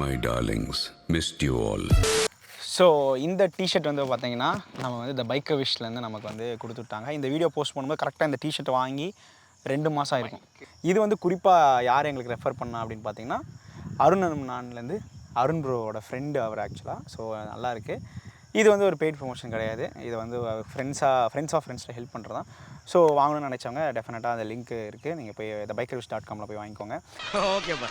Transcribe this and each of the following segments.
my darlings. Missed you all. So இந்த T shirt வந்து பார்த்தீங்கன்னா நம்ம வந்து இந்த பைக்கர் விஷலேருந்து நமக்கு வந்து கொடுத்துட்டாங்க. இந்த வீடியோ போஸ்ட் பண்ணும்போது கரெக்டாக இந்த டிஷர்ட் வாங்கி 2 மாதம் ஆயிருக்கும். இது வந்து குறிப்பாக யார் எங்களுக்கு ரெஃபர் பண்ணா அப்படின்னு பார்த்தீங்கன்னா நான்லேருந்து அருண் ப்ரோவோட ஃப்ரெண்டு அவர் ஆக்சுவலாக. ஸோ நல்லாயிருக்கு. இது வந்து ஒரு பெய்ட் ப்ரொமோஷன் கிடையாது. இது வந்து ஃப்ரெண்ட்ஸில் ஹெல்ப் பண்ணுறது தான். ஸோ வாங்கணும்னு நினச்சவங்க டெஃபினட்டாக அந்த லிங்க் இருக்குது. நீங்கள் போய் இந்த bikerwish.comல போய் வாங்கிக்கோங்க. ஓகே பா.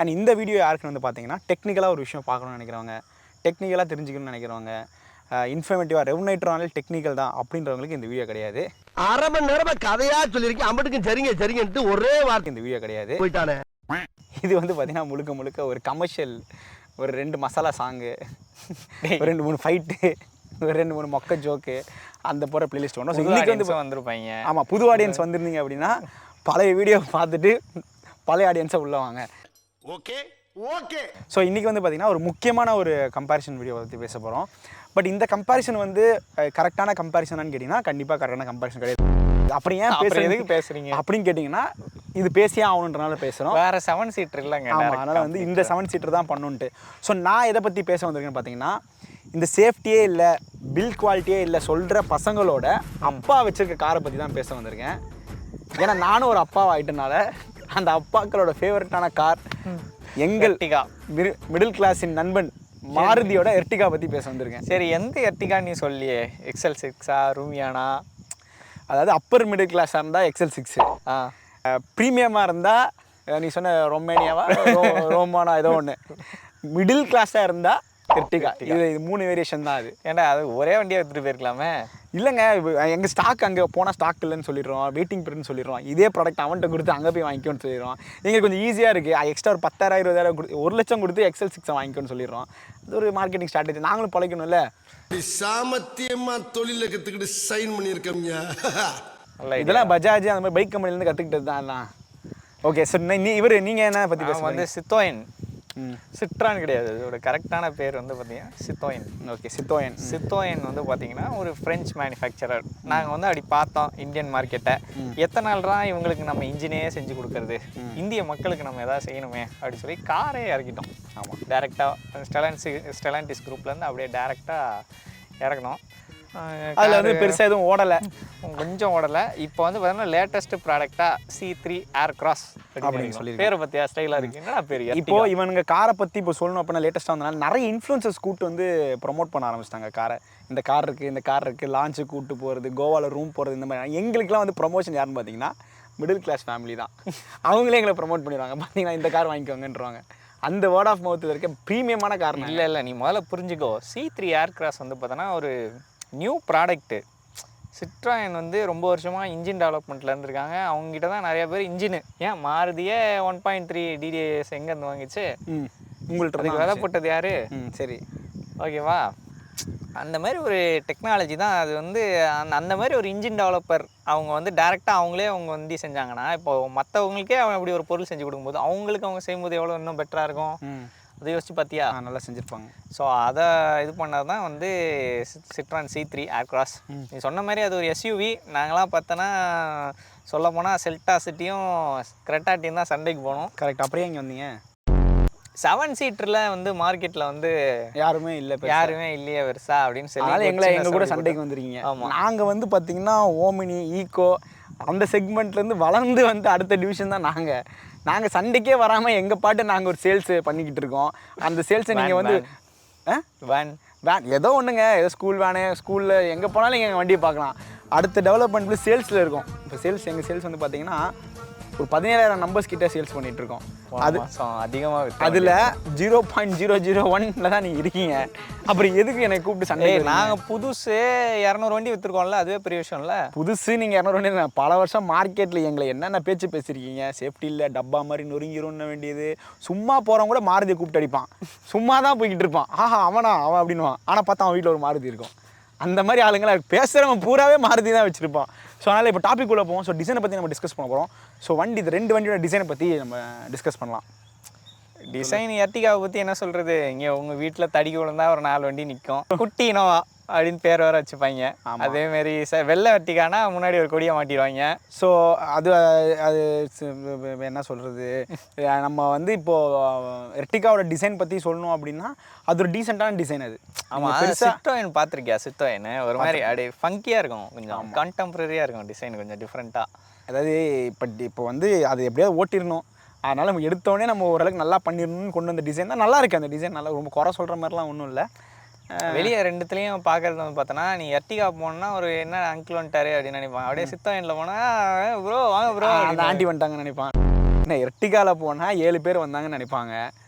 அண்ட் இந்த வீடியோ யாருக்குன்னு வந்து பார்த்தீங்கன்னா டெக்னிக்கலாக ஒரு விஷயம் பார்க்கணும்னு நினைக்கிறவங்க, டெக்னிக்கலாக தெரிஞ்சுக்கணும்னு நினைக்கிறவங்க, இன்ஃபர்மேட்டிவாக ரெவனேட்டரானே டெக்னிக்கல் தான் அப்படின்றவங்களுக்கு இந்த வீடியோ கிடையாது. அரை மணி நேரமா கதையா சொல்லியிருக்கேன். அம்பட்டுக்கும் சரிங்கன்ட்டு ஒரே வார்த்தை இந்த வீடியோ கிடையாது. போயிட்டானே. இது வந்து பார்த்தீங்கன்னா முழுக்க ஒரு கமர்ஷியல், ஒரு 2 மசாலா சாங்கு, ஒரு 2-3 ஃபைட்டு, ஒரு 2-3 மொக்க ஜோக்கு அந்த போகிற பிளேலிஸ்ட் ஒன்றும். ஸோ இன்றைக்கி வந்து வந்துருப்பாங்க. ஆமாம், புது ஆடியன்ஸ் வந்திருந்தீங்க அப்படின்னா பழைய வீடியோ பார்த்துட்டு பழைய ஆடியன்ஸை உள்ளே வாங்க. Okay okay. ஸோ இன்றைக்கி வந்து பார்த்திங்கன்னா ஒரு முக்கியமான ஒரு கம்பேரிசன் வீடியோ பற்றி பேச போகிறோம். பட் இந்த கம்பேரிசன் வந்து கரெக்டான கம்பேரிசனான்னு கேட்டிங்கன்னா கண்டிப்பாக கரெக்டான கம்பேரிசன் கிடையாது. அப்படி ஏன் எதுக்கு பேசுகிறீங்க அப்படின்னு கேட்டிங்கன்னா இது பேசியே ஆகணுன்றனால பேசுகிறோம். வேறு 7 சீட்டர் இல்லைங்க. ஆமாம், அதனால் வந்து இந்த 7 சீட்டர் தான் பண்ணுன்ட்டு. ஸோ நான் எதை பற்றி பேச வந்திருக்கேன்னு பார்த்தீங்கன்னா இந்த சேஃப்டியே இல்லை, பில்ட் குவாலிட்டியே இல்லை சொல்கிற பசங்களோட அப்பா வச்சுருக்க காரை பற்றி தான் பேச வந்திருக்கேன். ஏன்னா நானும் ஒரு அப்பாவை ஆகிட்டனால அந்த அப்பாக்களோட ஃபேவரட்டான கார் எங்கள் மிடில் கிளாஸின் நண்பன் மாருதியோட எர்டிகா பற்றி பேச வந்திருக்கேன். சரி, எந்த எர்டிகா நீ சொல்லியே? XL6 ரூமியானா? அதாவது அப்பர் மிடில் கிளாஸாக இருந்தால் XL6, ப்ரீமியமாக இருந்தால் நீ சொன்ன ரொமேனியாவா ரோமானா ஏதோ ஒன்று, மிடில் கிளாஸாக இருந்தால் எர்டிகா. இது 3 வேரியேஷன் தான். அது ஏன்னா அது ஒரே வண்டியாக எடுத்துகிட்டு போயிருக்கலாமே. இல்லைங்க, எங்கள் ஸ்டாக் அங்கே போனால் ஸ்டாக் இல்லைன்னு சொல்லிடுறோம், வெயிட்டிங் பீரியட்னு சொல்லிடுறோம். இதே ப்ராடக்ட் அவன்கிட்ட கொடுத்து அங்கே போய் வாங்கிக்கோன்னு சொல்லிடுறோம். எங்களுக்கு கொஞ்சம் ஈஸியாக இருக்குது. எக்ஸ்ட்ரா ஒரு 10,000 20,000 கொடுத்து 1 லட்சம் கொடுத்து XL6 வாங்கிக்கோன்னு சொல்லிடுறோம். அது ஒரு மார்க்கெட்டிங் ஸ்ட்ராட்டஜி. நாங்களும் பழைக்கணும்ல. சாமத்தியமா தொழில கற்றுக்கிட்டு சைன் பண்ணியிருக்கோம்யா. இதெல்லாம் பஜாஜ் அந்த மாதிரி பைக் கம்பெனிலேருந்து கற்றுக்கிட்டது தான் எல்லாம். ஓகே சார், நீங்கள் என்ன பற்றி பேச வந்து சித்தோயன், சிட்ரான் கிடையாது, அதோட கரெக்டான பேர் வந்து பார்த்தீங்கன்னா சித்தோயன். ஓகே, சித்தோயன் வந்து பார்த்தீங்கன்னா ஒரு ஃப்ரெஞ்ச் மேனுஃபேக்சரர். நாங்கள் வந்து அப்படி பார்த்தோம் இந்தியன் மார்க்கெட்டை. எத்தனை நாள் தான் இவங்களுக்கு நம்ம இன்ஜினே செஞ்சு கொடுக்கறது, இந்திய மக்களுக்கு நம்ம எதாவது செய்யணுமே அப்படின்னு சொல்லி காரே இறக்கிட்டோம். ஆமாம், டேரெக்டாக ஸ்டெலான்டிஸ் குரூப்லேருந்து அப்படியே டேரெக்டாக இறக்கணும். அதில் வந்து பெருசாக எதுவும் ஓடலை, கொஞ்சம் ஓடலை. இப்போ வந்து பார்த்தீங்கன்னா லேட்டஸ்ட் ப்ராடக்டாக C3 ஏர்க்ராஸ் அப்படின்னு சொல்லி பேரை பற்றியா ஸ்டைலாக இருக்குது. என்னடா பேர்? இப்போது இவனுங்க காரை பற்றி இப்போ சொல்லணும் அப்படின்னா லேட்டஸ்ட்டாக வந்தனால நிறைய இன்ஃப்ளூயன்சர்ஸ் கூட்டு வந்து ப்ரொமோட் பண்ண ஆரம்பிச்சிட்டாங்க காரை. இந்த கார் இருக்குது லான்ச்சு கூப்பிட்டு போகிறது, கோவாவில் ரூம் போகிறது, இந்த மாதிரி. எங்களுக்குலாம் வந்து ப்ரொமோஷன் யாருன்னு பார்த்தீங்கன்னா மிடில் கிளாஸ் ஃபேமிலி தான். அவங்களே எங்களை ப்ரொமோட் பண்ணிடுவாங்க. பார்த்தீங்கன்னா இந்த கார் வாங்கிக்கோங்கன்றவாங்க. அந்த வேர்ட் ஆஃப் மவுத்தில் இருக்க ப்ரீமியமான கார். இல்லை நீ முதல்ல புரிஞ்சுக்கோ. C3 ஏர்க்ராஸ் வந்து பார்த்தோன்னா ஒரு நியூ ப்ராடக்ட்டு. சிட்ராயன் வந்து ரொம்ப வருஷமாக இன்ஜின் டெவலப்மெண்ட்டில் இருந்திருக்காங்க. அவங்ககிட்ட தான் நிறைய பேர் இன்ஜினு, ஏன் மாருதியே 1.3 DDS எங்கேருந்து வாங்கிச்சு? உங்கள்கிட்ட அதுக்கு விதை போட்டது யார்? சரி, ஓகேவா? அந்த மாதிரி ஒரு டெக்னாலஜி தான் அது. வந்து அந்த மாதிரி ஒரு இன்ஜின் டெவலப்பர் அவங்க வந்து டேரெக்டாக அவங்க வந்து செஞ்சாங்கன்னா, இப்போது மற்றவங்களுக்கே அவங்க அப்படி ஒரு பொருள் செஞ்சு கொடுக்கும்போது அவங்களுக்கு அவங்க செய்யும்போது எவ்வளோ இன்னும் பெட்டராக இருக்கும். அதை யோசிச்சு பார்த்தியா? நல்லா செஞ்சுருப்பாங்க. ஸோ அதை இது பண்ணது தான் வந்து சிட்ரான் C3 ஏர்க்ராஸ். நீ சொன்ன மாதிரி அது ஒரு SUV. நாங்களாம் பார்த்தோன்னா சொல்ல போனால் செல்டா சிட்டியும் கிரெட்டாட்டியும் தான் சண்டைக்கு போனோம். கரெக்ட். அப்படியே இங்கே வந்தீங்க. 7 சீட்டரில் வந்து மார்க்கெட்டில் வந்து யாருமே இல்லையே பெருசா அப்படின்னு சொல்லி எங்கள் கூட சண்டைக்கு வந்துருக்கீங்க. நாங்கள் வந்து பார்த்தீங்கன்னா ஓமினி, ஈக்கோ அந்த செக்மெண்ட்லேருந்து வளர்ந்து வந்து அடுத்த டிவிஷன் தான் நாங்கள் சண்டைக்கே வராமல் எங்கள் பாட்டு நாங்கள் ஒரு சேல்ஸ் பண்ணிக்கிட்டு இருக்கோம். அந்த சேல்ஸை நீங்கள் வந்து வேன் ஏதோ ஒன்றுங்க, ஏதோ ஸ்கூல் வேனு, ஸ்கூலில் எங்கே போனாலும் எங்கள் வண்டியை பார்க்கலாம். அடுத்த டெவலப்மெண்ட்ல சேல்ஸில் இருக்கும். இப்போ எங்கள் சேல்ஸ் வந்து பார்த்தீங்கன்னா ஒரு 17,000 நம்பர்ஸ் கிட்ட சேல்ஸ் பண்ணிட்டு இருக்கோம். அது அதிகமாக. அதில் 0.001 தான் நீங்கள் இருக்கீங்க. அப்புறம் எதுக்கு என்னை கூப்பிட்டு சண்டை? நாங்கள் புதுசு 200 வண்டி விற்றுருக்கோம்ல, அதுவே பெரிய விஷயம்ல. புதுசு நீங்கள் 200 வண்டி, பல வருஷம் மார்க்கெட்டில் எங்களை என்னென்ன பேச்சு பேசியிருக்கீங்க. சேஃப்டி இல்லை, டப்பா மாதிரி நொறுங்கிரும்னு வேண்டியது. சும்மா போகிறவங்க கூட மாருதியை கூப்பிட்டு அடிப்பான். சும்மா தான் போய்கிட்டு இருப்பான். அவன் அப்படின்வான். ஆனால் பார்த்தா அவன் வீட்டில் ஒரு மாருதி இருக்கும். அந்த மாதிரி ஆளுங்களை பேசுகிறவன் பூராவே மாருதி தான் வச்சுருப்பான். ஸோ அதனால் இப்போ டாபிக் உள்ள போவோம். ஸோ டிசைனை பற்றி நம்ம டிஸ்கஸ் பண்ண போகிறோம். ஸோ இது 2 வண்டியோட டிசைனை பற்றி நம்ம டிஸ்கஸ் பண்ணலாம். டிசைன் எர்டிகாவை பற்றி என்ன சொல்கிறது? இங்கே உங்கள் வீட்டில் தடிக்கு விழுந்தா ஒரு 4 வண்டி நிற்கும். குட்டி இனோவா அப்படின்னு பேர் வேறு வச்சுப்பாங்க. அதேமாரி வெள்ளை வெட்டிக்கானா முன்னாடி ஒரு கொடியை மாட்டிடுவாங்க. ஸோ அது அது என்ன சொல்கிறது, நம்ம வந்து இப்போது எர்டிகாவோட டிசைன் பற்றி சொல்லணும் அப்படின்னா அது ஒரு டீசெண்டான டிசைன். அது ஆமாம், சிட்ரோயின் பார்த்துருக்கியா? சிட்ரோயின் ஒரு மாதிரி அப்படியே ஃபங்கியாக இருக்கும், கொஞ்சம் கண்டெம்பரரியாக இருக்கும் டிசைன், கொஞ்சம் டிஃப்ரெண்ட்டாக. அதாவது இப்போ வந்து அது எப்படியாவது ஓட்டிடணும், அதனால் நம்ம எடுத்தோடனே நம்ம ஓரளவுக்கு நல்லா பண்ணிடணும்னு கொண்டு வந்த டிசைன் தான் நல்லா இருக்குது. அந்த டிசைன் நல்லா ரொம்ப குறை சொல்கிற மாதிரிலாம் ஒன்றும் இல்லை. வெளியே ரெண்டுத்துலேயும் பார்க்குறது வந்து பார்த்தோன்னா, நீ எர்டிகா போனோன்னா ஒரு என்ன அங்கிள் வந்துட்டாரு அப்படின்னு நினைப்பான். அப்படியே சிட்ரோயினில் போனால் ப்ரோ வாங்க ப்ரோ அந்த ஆண்டி வந்துட்டாங்கன்னு நினைப்பான். என்ன எர்டிகாவில் போனால் 7 பேர் வந்தாங்கன்னு நினைப்பாங்க,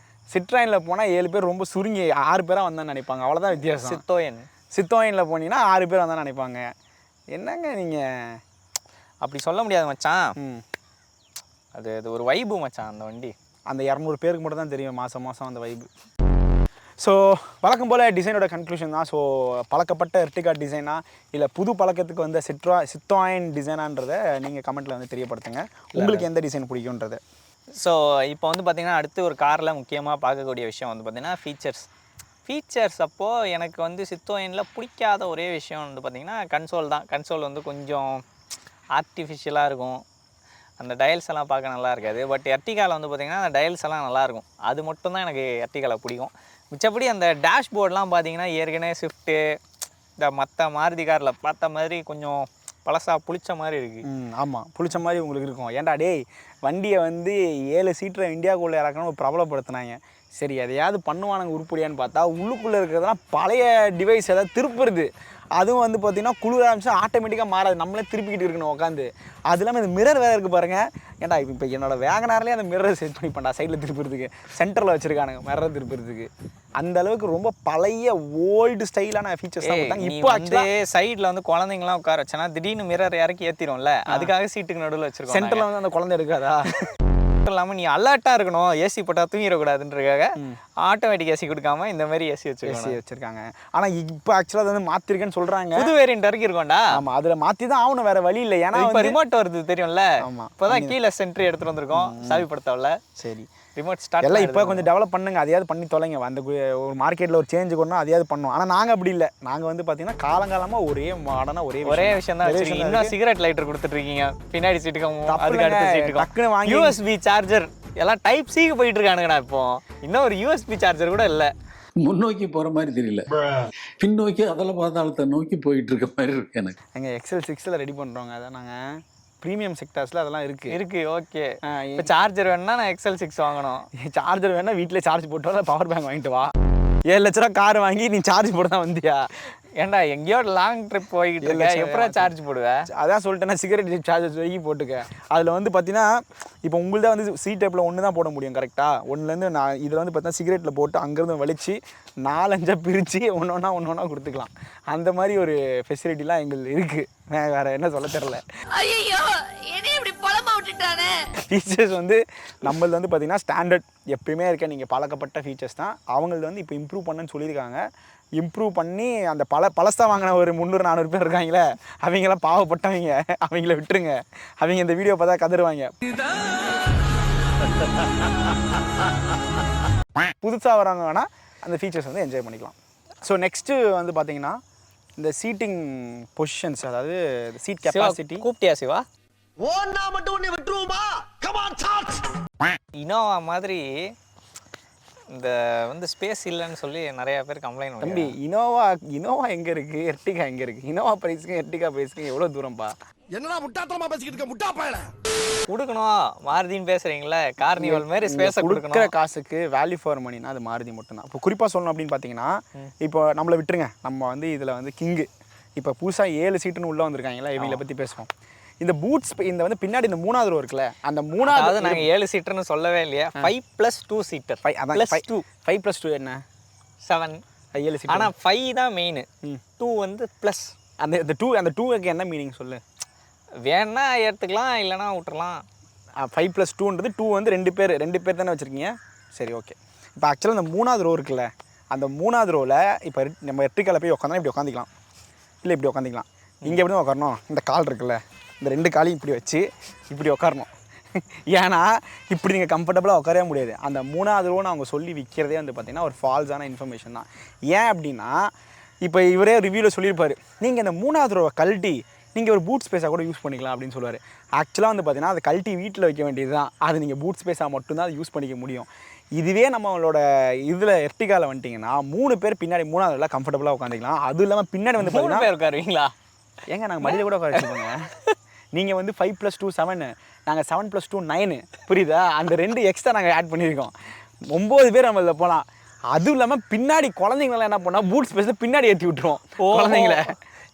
சிட்ரோயினில் போனால் 7 பேர் ரொம்ப சுருங்கி 6 பேராக வந்தான்னு நினைப்பாங்க. அவ்வளோதான் வித்தியாசம். சிட்ரோயினில் போனீங்கன்னா 6 பேர் வந்தான்னு நினைப்பாங்க. என்னங்க நீங்கள் அப்படி சொல்ல முடியாது மச்சான். அது அது ஒரு வைபு மச்சான். அந்த வண்டி அந்த 200 பேருக்கு மட்டும் தான் தெரியும் மாதம் அந்த வைபு. ஸோ வழக்கம் போல் டிசைனோட கன்க்ளூஷன் தான். ஸோ பழக்கப்பட்ட எர்டிகா டிசைனா இல்லை புது பழக்கத்துக்கு வந்து சிட்ரோயின் டிசைனான்றதை நீங்கள் கமெண்ட்டில் வந்து தெரியப்படுத்துங்க, உங்களுக்கு எந்த டிசைன் பிடிக்குன்றது. ஸோ இப்போ வந்து பார்த்திங்கன்னா அடுத்து ஒரு காரில் முக்கியமாக பார்க்கக்கூடிய விஷயம் வந்து பார்த்திங்கன்னா ஃபீச்சர்ஸ். அப்போது எனக்கு வந்து சிட்ரோயினில் பிடிக்காத ஒரே விஷயம் வந்து பார்த்திங்கன்னா கன்சோல் தான். கன்சோல் வந்து கொஞ்சம் ஆர்டிஃபிஷியலாக இருக்கும், அந்த டயல்ஸ் எல்லாம் பார்க்க நல்லா இருக்காது. பட் எர்டிகாவில் வந்து பார்த்திங்கன்னா அந்த டயல்ஸ் எல்லாம் நல்லாயிருக்கும். அது மட்டும்தான் எனக்கு எர்டிகாவில் பிடிக்கும். மிச்சப்படி அந்த டேஷ்போர்ட்லாம் பார்த்திங்கன்னா ஏற்கனவே ஸ்விஃப்ட்டு இந்த மற்ற மாருதி காரில் பார்த்த மாதிரி கொஞ்சம் பழசாக புளிச்ச மாதிரி இருக்குது. ஆமாம், புளிச்ச மாதிரி உங்களுக்கு இருக்கும். ஏன்டா டேய் வண்டியை வந்து 7 சீட்டரை இந்தியாவுக்குள்ளே இறக்கணும் பிரபலப்படுத்தினாங்க. சரி எதையாவது பண்ணுவானுங்க உருப்படியான்னு பார்த்தா உள்ளுக்குள்ளே இருக்கிறதுலாம் பழைய டிவைஸ் ஏதாவது திருப்புறது. அதுவும் வந்து பார்த்திங்கன்னா குளிர ஆரம்பிச்சா ஆட்டோமேட்டிக்காக மாறாது, நம்மளே திருப்பிக்கிட்டு இருக்கணும் உட்காந்து. அது இல்லாமல் இந்த மிரர் வேறு இருக்குது பாருங்கள். ஏன்டா இப்போ என்னோடய வேகனார்லேயே அந்த மிரர் செட் பண்ணிப்பேன்டா சைடில் திருப்புறதுக்கு, சென்டரில் வச்சுருக்கானுங்க மிரர் திருப்புறதுக்கு. அந்த அளவுக்கு ரொம்ப பழைய ஓல்டு ஸ்டைலான ஃபீச்சர்ஸ் தான் கொடுத்தாங்க. இப்போ வந்து சைடில் வந்து குழந்தைங்களாம் உட்கார வச்சேன்னா திடீர்னு மிரர் இறக்கி ஏற்றிடும்ல, அதுக்காக சீட்டுக்கு நடுவில் வச்சுருக்கோம். சென்டரில் வந்து அந்த குழந்தை இருக்காதா? இல்லாமல் நீ அலர்ட்டாக இருக்கணும், ஏசி போட்டால் தூங்கிடக்கூடாதுன்றதுக்காக ஆட்டோமேட்டிக் ஏசி கொடுக்காம இந்த மாதிரி ஏசி வச்சுருக்காங்க. ஆனால் இப்போ ஆக்சுவலாக அது வந்து மாற்றிருக்கேன்னு சொல்கிறாங்க. புது வேரியன்ட் வரைக்கும் இருக்கோண்டா. ஆமாம், அதில் மாற்றி தான் ஆகணும், வேறு வழி இல்லை. ஏன்னா இப்போ ரிமோட் வருது தெரியும்ல. ஆமாம், இப்போ தான் கீழே சென்ட்ரி எடுத்துகிட்டு வந்திருக்கோம், சாவி படுத்தவில்ல. சரி, ரிமோட் ஸ்டார்ட் எல்லாம் இப்போ கொஞ்சம் டெவலப் பண்ணுங்க, அதையாவது பண்ணி தொலைங்க. அந்த ஒரு மார்க்கெட்டில் ஒரு சேஞ்ச் கொண்டா அதையாவது பண்ணோம். ஆனால் நாங்கள் அப்படி இல்லை, நாங்கள் வந்து பார்த்தீங்கன்னா காலங்காலமாக ஒரே மாடனாக ஒரே விஷயம் தான். இன்னும் சிகரெட் லைட்டர் கொடுத்துட்டு இருக்கீங்க பின்னாடி சீட்டுக்கு, அதுக்கு அடுத்த சீட்டுக்கு டக்குன்னு வாங்கி யூஎஸ்பி சார்ஜர் எல்லாம் டைப் சிக்கு போயிட்டு இருக்கானுங்கண்ணா. இப்போ இன்னும் ஒரு யூஎஸ்பி சார்ஜர் கூட இல்லை. முன்னோக்கி போகிற மாதிரி தெரியல, பின்னோக்கி அதில் பாதாளத்தை நோக்கி போயிட்டு இருக்க மாதிரி இருக்கு எனக்கு. எங்கள் XL 6 ரெடி பண்ணுறோங்க, அதான் நாங்கள் ப்ரீமியம் செக்டார்ஸில் அதெல்லாம் இருக்குது. ஓகே, இப்போ சார்ஜர் வேணுன்னா நான் XL 6 வாங்கணும். சார்ஜர் வேணால் வீட்டிலே சார்ஜ் போட்டு வர, பவர் பேங்க் வாங்கிட்டு வா. 7 லட்ச ரூபா கார் வாங்கி நீ சார்ஜ் போட தான் வந்தியா? ஏன்டா எங்கேயோ லாங் ட்ரிப் போய்கிட்டு இருக்க, எப்படா சார்ஜ் போடுவேன்? அதான் சொல்லிட்டேன்னா சிகரெட் சார்ஜர் வாங்கி போட்டுக்க. அதில் வந்து பார்த்தீங்கன்னா இப்போ உங்கள்தான் வந்து சி டைப்பில் ஒன்று தான் போட முடியும் கரெக்டாக. ஒன்றுலேருந்து நான் இதில் வந்து பார்த்தீங்கன்னா சிகரெட்டில் போட்டு அங்கேருந்து வலிச்சு 4-5 பிரித்து ஒன்று ஒன்றா கொடுத்துக்கலாம். அந்த மாதிரி ஒரு ஃபெசிலிட்டிலாம் எங்களுக்கு இருக்குது. வேறு என்ன சொல்ல தெரில. ஃபீச்சர்ஸ் வந்து நம்மளது வந்து பார்த்திங்கன்னா ஸ்டாண்டர்ட் எப்பயுமே இருக்க நீங்கள் பழக்கப்பட்ட ஃபீச்சர்ஸ் தான். அவங்களது வந்து இப்போ இம்ப்ரூவ் பண்ணுன்னு சொல்லியிருக்காங்க. இம்ப்ரூவ் பண்ணி அந்த பழசாக வாங்கின ஒரு 300-400 பேர் இருக்காங்களே, அவங்களாம் பாவப்பட்டவங்க, அவங்கள விட்டுருங்க. அவங்க இந்த வீடியோ பார்த்தா கதறுவாங்க. புதுசாக வராங்க வேணால் அந்த ஃபீச்சர்ஸ் வந்து என்ஜாய் பண்ணிக்கலாம். ஸோ நெக்ஸ்ட்டு வந்து பார்த்தீங்கன்னா இந்த சீட்டிங் பொசிஷன்ஸ், அதாவது சீட் கெப்பாசிட்டி. கூப்பிட்டியா சிவா? ஓன்னா மட்டும் உன்னை விட்டுருவோமா? Come on charge. இனோவா மாதிரி இந்த வந்து ஸ்பேஸ் இல்லைன்னு சொல்லி நிறைய பேர் கம்ப்ளைண்ட். தம்பி, இனோவா எங்கே இருக்குது, எர்டிகா எங்கே இருக்குது? இனோவா ப்ரைஸுக்கும் எர்டிகா ப்ரைஸுக்கும் எவ்வளோ தூரம்ப்பா? என்னடா முட்டாத்தனமா பேசிக்கிட்டு இருக்க முட்டா பயல? கொடுக்கணும் மாருதின்னு பேசுகிறீங்களே, கார்னிவல் மாதிரி ஸ்பேஸை கொடுக்குற காசுக்கு வேல்யூ ஃபார் மணினா அது மாருதி மட்டும்தான். இப்போ குறிப்பாக சொல்லணும் அப்படின்னு பார்த்தீங்கன்னா, இப்போ நம்மளை விட்டுருங்க, நம்ம வந்து இதில் வந்து கிங்கு இப்போ புதுசாக 7 சீட்டுன்னு உள்ளே வந்திருக்காங்களா, இவங்களை பற்றி பேசுவோம். இந்த பூட்ஸ் இந்த வந்து பின்னாடி இந்த 3வது ரோ இருக்குல்ல, அந்த 3வது நாங்கள் 7 சீட்டர்னு சொல்லவே இல்லையா? 5+2 சீட்டர். 5+2 என்ன? 7 7 சீட்டர். ஆனால் 5 தான் மெயின், 2 வந்து ப்ளஸ். அந்த 2க்கு என்ன மீனிங் சொல்லு. வேணா எடுத்துக்கலாம், இல்லைனா விட்டுறலாம். 5+2ன்றது 2 வந்து 2 பேர் தானே வச்சுருக்கீங்க. சரி, ஓகே. இப்போ ஆக்சுவலாக இந்த 3வது ரோ இருக்குல்ல, அந்த 3வது ரோவில் இப்போ நம்ம எர்டிகாவில் போய் உட்காந்தா இப்படி உட்காந்துக்கலாம், இல்லை இப்படி உட்காந்துக்கலாம். இங்கே எப்படி தான் உட்காரணும், இந்த கால் இருக்குல்ல, இந்த 2 காலையும் இப்படி வச்சு இப்படி உட்காரணும். ஏன்னா இப்படி நீங்கள் கம்ஃபர்டபுளாக உட்காரவே முடியாது. அந்த 3வது ரோன்னு அவங்க சொல்லி விற்கிறதே வந்து பார்த்திங்கன்னா ஒரு ஃபால்ஸான இன்ஃபர்மேஷன் தான். ஏன் அப்படின்னா இப்போ இவரே ரிவ்யூவில் சொல்லியிருப்பார், நீங்கள் இந்த 3வது ரோவை கழட்டி நீங்கள் ஒரு பூட் ஸ்பேஸாக கூட யூஸ் பண்ணிக்கலாம் அப்படின்னு சொல்லுவார். ஆக்சுவலாக வந்து பார்த்தீங்கன்னா அதை கழட்டி வீட்டில் வைக்க வேண்டியது தான், அது நீங்கள் பூட் ஸ்பேஸாக மட்டும்தான் அதை யூஸ் பண்ணிக்க முடியும். இதுவே நம்மளோட இதில் எர்டிகாவில் வந்துட்டிங்கன்னா 3 பேர் பின்னாடி 3வது ரோவில் கம்ஃபர்டபுளாக உட்காந்துக்கலாம். அதுவும் இல்லாமல் பின்னாடி வந்து 3 பேர் உட்காருவீங்களா? ஏங்க நாங்கள் மடியில் கூட உட்கார வச்சுக்கோங்க. நீங்கள் வந்து 5 + 2 7, நாங்கள் 7 + 2 9, புரியுதா? அந்த 2 எக்ஸ்ட்ரா நாங்கள் ஆட் பண்ணியிருக்கோம். 9 பேர் நம்ம இதில் போகலாம். அதுவும் இல்லாமல் பின்னாடி குழந்தைங்களெலாம் என்ன பண்ணால் பூட் ஸ்பேஸில் பின்னாடி ஏற்றி விட்டுருவோம் குழந்தைங்கள.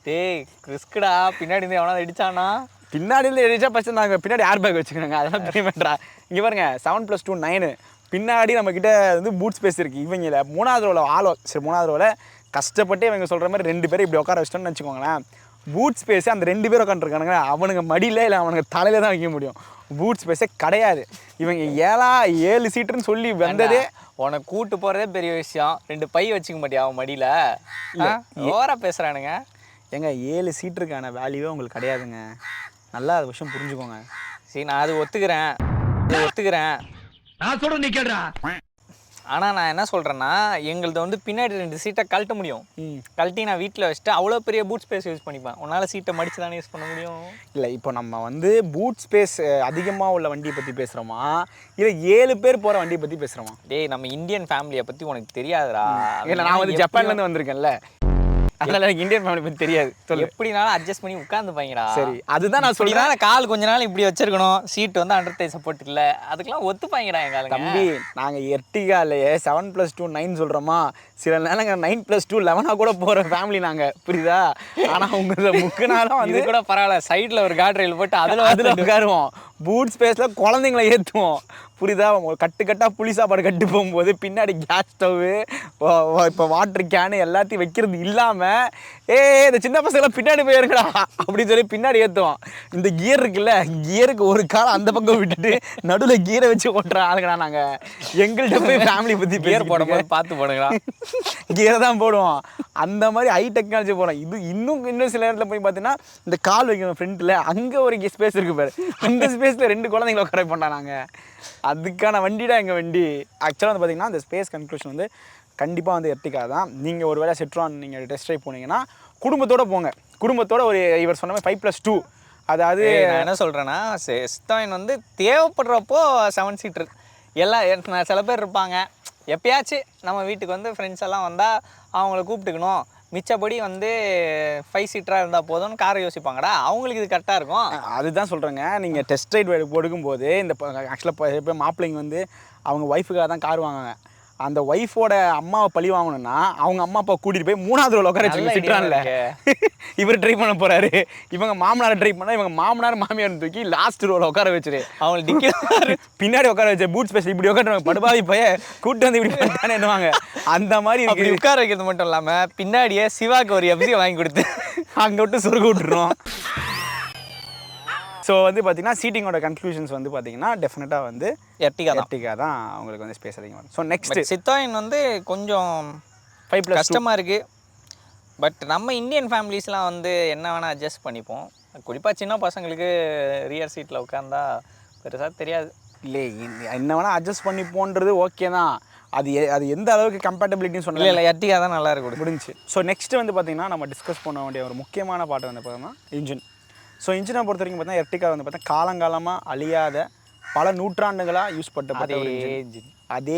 டேய் ரிஸ்க்குடா, பின்னாடி இருந்து எவனா இடிச்சானா? பின்னாடி இருந்து எடிச்சா ஃபஸ்ட்டு நாங்கள் பின்னாடி ஏர் பேக் வச்சுக்கோங்க, அதெல்லாம் பேமெண்ட்ரா. இங்கே பாருங்க 7 + 2 9, பின்னாடி நம்மக்கிட்ட வந்து பூட் ஸ்பேஸ் இருக்குது. இவங்கள 3வது ரோவில் சரி 3வது ரோவில் கஷ்டப்பட்டு இவங்க சொல்கிற மாதிரி 2 பேர் இப்படி உட்கார வச்சிட்டோன்னு வச்சுக்கோங்களேன். பூட் ஸ்பேஸே அந்த 2 பேர் உட்காந்துருக்கானுங்க, அவனுங்க மடியில் இல்லை அவனுங்க தலையில் தான் வைக்க முடியும். பூட் ஸ்பேஸே கிடையாது. இவங்க 7 சீட்டுன்னு சொல்லி வந்ததே. உனக்கு கூட்டு போகிறதே பெரிய விஷயம், 2 பை வச்சுக்க மாட்டியா அவன் மடியில்? ஓவராக பேசுகிறானுங்க. ஏங்க 7 சீட்டுக்கான வேல்யூவே உங்களுக்கு கிடையாதுங்க, நல்லா அது விஷயம் புரிஞ்சுக்கோங்க. சரி நான் அது ஒத்துக்கிறேன். நான் சொல்றேன் நீ கேடுறா. ஆனால் நான் என்ன சொல்கிறேன்னா, எங்களது வந்து பின்னாடி 2 சீட்டை கழட்ட முடியும். கழட்டி நான் வீட்டில் வச்சுட்டு அவ்வளோ பெரிய பூட் ஸ்பேஸ் யூஸ் பண்ணிப்பேன். உன்னால் சீட்டை மடித்து தானே யூஸ் பண்ண முடியும். இல்லை இப்போ நம்ம வந்து பூட் ஸ்பேஸ் அதிகமாக உள்ள வண்டியை பற்றி பேசுகிறோமா இல்லை 7 பேர் போகிற வண்டியை பற்றி பேசுகிறோமா? டேய் நம்ம இந்தியன் ஃபேமிலியை பற்றி உனக்கு தெரியாதுடா. இல்லை நான் வந்து ஜப்பான்லேருந்து வந்திருக்கேன்ல, அதனால எனக்கு இந்தியன் ஃபேமிலி பற்றி தெரியாது. சொல்லு. எப்படினாலும் அட்ஜஸ்ட் பண்ணி உட்காந்துப்பாங்கடா. சரி அதுதான் நான் சொல்கிறேன். கால் கொஞ்ச நாள் இப்படி வச்சிருக்கணும், சீட் வந்து அண்டர் தை சப்போர்ட் இல்லை, அதுக்கெல்லாம் ஒத்துப்பாங்கடா எங்க தம்பி. நாங்கள் எர்டிகாலையே 7 + 2 9 சொல்கிறோமா, சில நேரங்க 9 + 2 11 கூட போகிற ஃபேமிலி நாங்கள், புரியுதா? ஆனால் உங்களை முக்குனாலும் இது கூட பரவாயில்ல, சைடில் ஒரு கார்ட் ரயில் போட்டு அதில் உட்காருவோம். பூட் ஸ்பேஸில் குழந்தைங்களை ஏற்றுவோம், புரியுதா? கட்டாக புளி சாப்பாடு கட்டு போகும்போது பின்னாடி கேஸ் ஸ்டவ்வு, இப்போ வாட்டர் கேனு எல்லாத்தையும் வைக்கிறது இல்லாமல் இந்த சின்ன பசங்களாம் பின்னாடி போயிருக்கடா அப்படின்னு சொல்லி பின்னாடி ஏற்றுவோம். இந்த கியர் இருக்குல்ல, கியருக்கு ஒரு காலம் அந்த பக்கம் விட்டுட்டு நடுவில் கியரை வச்சு ஓட்டுற ஆளுங்கடா நாங்கள். எங்கள்கிட்ட போய் ஃபேமிலி பற்றி கியர் போடும்போது பார்த்து போடுங்களா, கியரை தான் போடுவோம். அந்த மாதிரி ஹை டெக்னாலஜி போகிறோம். இது இன்னும் சில இடத்துல போய் பார்த்தீங்கன்னா இந்த கால் வைக்கணும் ஃப்ரண்ட்டில், அங்கே ஒரு ஸ்பேஸ் இருக்குது பாரு, அந்த ஸ்பேஸில் 2 குழந்தைங்களை உட்கார பண்ணாங்க. நாங்கள் அதுக்கான வண்டிடா எங்கள் வண்டி. ஆக்சுவலாக வந்து பார்த்திங்கன்னா அந்த ஸ்பேஸ் கன்க்ளூஷன் வந்து கண்டிப்பாக வந்து எர்டிகா தான். நீங்கள் ஒரு வேளை செட்ரான் நீங்கள் டெஸ்ட் ட்ரைவ் போனீங்கன்னா குடும்பத்தோடு போங்க. குடும்பத்தோடு ஒரு இவர் சொன்ன மாதிரி 5 + 2, அதாவது நான் என்ன சொல்கிறேன்னா, சித்தாயின் வந்து தேவைப்படுறப்போ 7 சீட்டர் எல்லாம் சில பேர் இருப்பாங்க, எப்பயாச்சும் நம்ம வீட்டுக்கு வந்து ஃப்ரெண்ட்ஸ் எல்லாம் வந்தால் அவங்கள கூப்பிட்டுக்கணும், மிச்சப்படி வந்து 5 சீட்டராக இருந்தால் போதும்னு காரை யோசிப்பாங்கடா, அவங்களுக்கு இது கரெக்டாக இருக்கும். அதுதான் சொல்கிறேங்க. நீங்கள் டெஸ்ட் ரைட் கொடுக்கும்போது இந்த ஆக்சுவலாக இப்போ மாப்பிள்ளைங்க வந்து அவங்க ஒய்ஃபுக்காக தான் கார் வாங்குவாங்க. அந்த ஒய்ஃபோட அம்மாவை பழி வாங்கணும்னா அவங்க அம்மா அப்பா கூட்டிகிட்டு போய் 3வது ரோவில் உட்கார வச்சு திட்டுறான்ல, இவர் ட்ரை பண்ண போகிறாரு. இவங்க மாமனாரை ட்ரை பண்ணால் இவங்க மாமனார் மாமியார் தூக்கி லாஸ்ட் ரோவில் உட்கார வச்சுரு, அவங்களை டிக்கெட் பின்னாடி உட்கார வச்சு பூட் ஸ்பேஸ் இப்படி உட்காந்துருவாங்க. படுபாவி போய் கூட்டு வந்து இப்படி பண்ணிட்டானே என்னவாங்க. அந்த மாதிரி அப்படி உட்கார வைக்கிறது மட்டும் இல்லாமல் பின்னாடியே சிவாக்கு ஒரு எஃப்சி வாங்கி கொடுத்து அங்கே விட்டு சொருக விட்டுருவோம். ஸோ வந்து பார்த்தீங்கன்னா சீட்டிங்கோட கன்க்ளூஷன்ஸ் வந்து பார்த்தீங்கன்னா டெஃபினட்டாக வந்து எர்டிகா தான் அவங்களுக்கு வந்து ஸ்பேஸ் அதிகமாக இருக்கும். ஸோ நெக்ஸ்ட் சித்தாயின் வந்து கொஞ்சம் 5 + கஷ்டமாக இருக்குது. பட் நம்ம இந்தியன் ஃபேமிலிஸ்லாம் வந்து என்ன வேணால் அட்ஜஸ்ட் பண்ணிப்போம். குறிப்பாக சின்ன பசங்களுக்கு ரியர் சீட்டில் உட்காந்தா பெருசாக தெரியாது. இல்லை என்ன வேணால் அட்ஜஸ்ட் பண்ணிப்போன்றது ஓகே தான். அது எந்த அளவுக்கு கம்பேட்டபிலிட்டின்னு சொன்னால இல்லை எர்டிகா தான் நல்லா இருக்கும் முடிஞ்சு. ஸோ நெக்ஸ்ட் வந்து பார்த்தீங்கன்னா நம்ம டிஸ்கஸ் பண்ண வேண்டிய ஒரு முக்கியமான பாட்டு வந்து பார்த்தோம்னா இன்ஜின். ஸோ இன்ஜினை பொறுத்த வரைக்கும் பார்த்தீங்கன்னா எர்டிகா வந்து பார்த்தா காலங்காலமாக அழியாத பல நூற்றாண்டுகளாக யூஸ் பண்ணப்பட்ட ஒரு இன்ஜின். அதே